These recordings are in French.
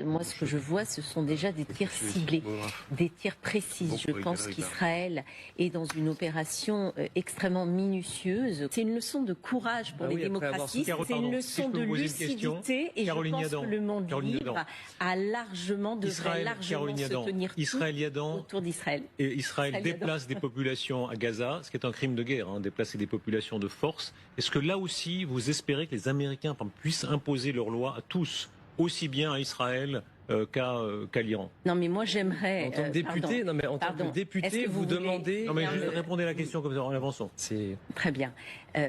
Moi, ce que je vois, ce sont déjà des tirs ciblés, des tirs précis. Je pense qu'Israël est dans une opération extrêmement minutieuse. C'est une leçon de courage pour les démocraties, c'est une leçon de lucidité, et je pense que le monde libre a largement, devrait largement se tenir autour d'Israël. Et Israël déplace des populations à Gaza, ce qui est un crime de guerre, déplacer des populations de force. Est-ce que là aussi, vous espérez que les Américains puissent imposer leurs lois à tous, aussi bien à Israël qu'à l'Iran? Non, mais moi j'aimerais. En tant que député, en tant que député, vous demandez. Non, mais répondez à la question comme ça en avançant. Très bien.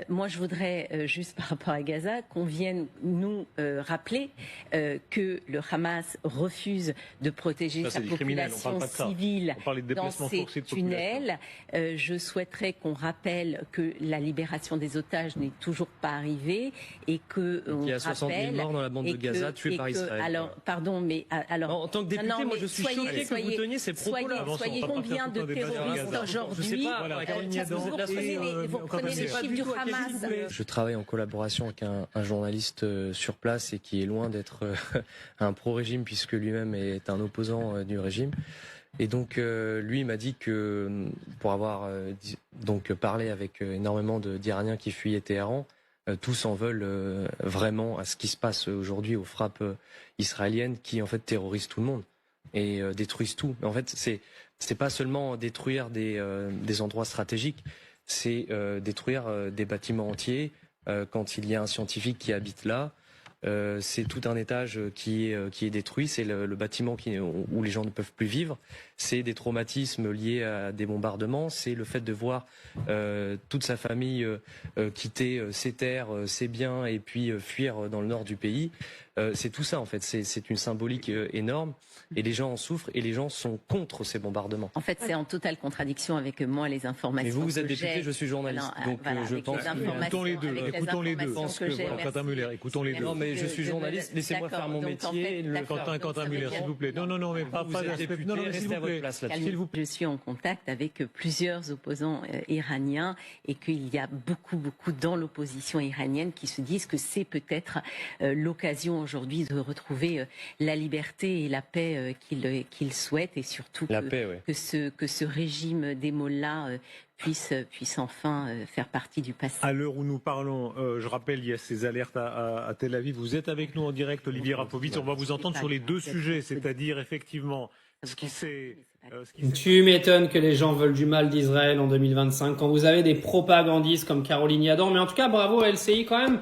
Moi, je voudrais juste par rapport à Gaza qu'on vienne nous rappeler que le Hamas refuse de protéger sa population civile dans ses tunnels. Je souhaiterais qu'on rappelle que la libération des otages n'est toujours pas arrivée et que il y a 60 000 morts dans la bande de Gaza tués par Israël. Alors, pardon, mais alors. En tant que député, moi, je suis choqué que vous teniez ces propos-là. Soyez combien de terroristes aujourd'hui? Vous prenez les chiffres du Hamas. Je travaille en collaboration avec un journaliste sur place et qui est loin d'être un pro-régime puisque lui-même est un opposant du régime. Et donc lui m'a dit que pour avoir donc parlé avec énormément d'Iraniens qui fuyaient Téhéran, tous en veulent vraiment à ce qui se passe aujourd'hui aux frappes israéliennes qui en fait terrorisent tout le monde et détruisent tout. Mais en fait c'est pas seulement détruire des endroits stratégiques, c'est détruire des bâtiments entiers. Quand il y a un scientifique qui habite là, c'est tout un étage qui est détruit, c'est le bâtiment où les gens ne peuvent plus vivre, c'est des traumatismes liés à des bombardements, c'est le fait de voir toute sa famille quitter ses terres, ses biens et puis fuir dans le nord du pays. C'est tout ça en fait, c'est une symbolique énorme et les gens en souffrent et les gens sont contre ces bombardements. En fait, c'est en totale contradiction avec moi les informations. Mais vous êtes député, je suis journaliste, donc je pense. Écoutons les deux. Écoutons les deux. Quentin Müller, écoutons les deux. Non, mais je suis journaliste, laissez-moi faire mon métier. Quentin Müller, s'il vous plaît. Non, mais pas député, restez à votre place là-dessus. Je suis en contact avec plusieurs opposants iraniens et qu'il y a beaucoup dans l'opposition iranienne qui se disent que c'est peut-être l'occasion aujourd'hui de retrouver la liberté et la paix qu'ils souhaitent et surtout que ce régime des mollahs puisse enfin faire partie du passé. À l'heure où nous parlons, je rappelle, il y a ces alertes à Tel Aviv. Vous êtes avec nous en direct, Olivier Rapovitz. On va vous entendre sur les deux sujets, c'est-à-dire effectivement ce qui s'est... Tu m'étonnes que les gens veulent du mal d'Israël en 2025 quand vous avez des propagandistes comme Caroline Yadan. Mais en tout cas, bravo à LCI quand même.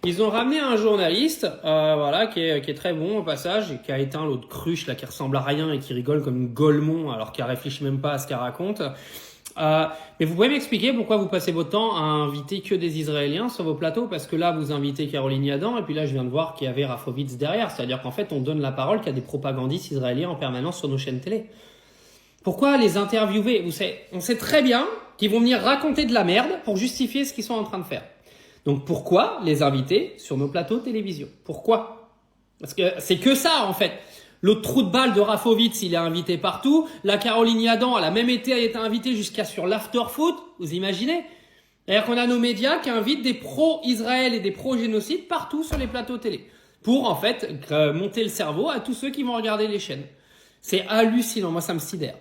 Ils ont ramené un journaliste, qui est très bon au passage, et qui a éteint l'autre cruche là, qui ressemble à rien et qui rigole comme une Golemont alors qu'elle réfléchit même pas à ce qu'elle raconte. Mais vous pouvez m'expliquer pourquoi vous passez votre temps à inviter que des Israéliens sur vos plateaux? Parce que là, vous invitez Caroline Yadan, et puis là, je viens de voir qu'il y avait Rafovitz derrière. C'est-à-dire qu'en fait, on donne la parole qu'à des propagandistes israéliens en permanence sur nos chaînes télé. Pourquoi les interviewer? On sait très bien qu'ils vont venir raconter de la merde pour justifier ce qu'ils sont en train de faire. Donc pourquoi les inviter sur nos plateaux de télévision? Pourquoi? Parce que c'est que ça, en fait. L'autre trou de balle de Rafovitz, il est invité partout. La Caroline Yadan, elle a même été invitée jusqu'à sur l'after-foot. Vous imaginez? C'est-à-dire qu'on a nos médias qui invitent des pro-Israël et des pro-génocide partout sur les plateaux télé. Pour, en fait, monter le cerveau à tous ceux qui vont regarder les chaînes. C'est hallucinant. Moi, ça me sidère.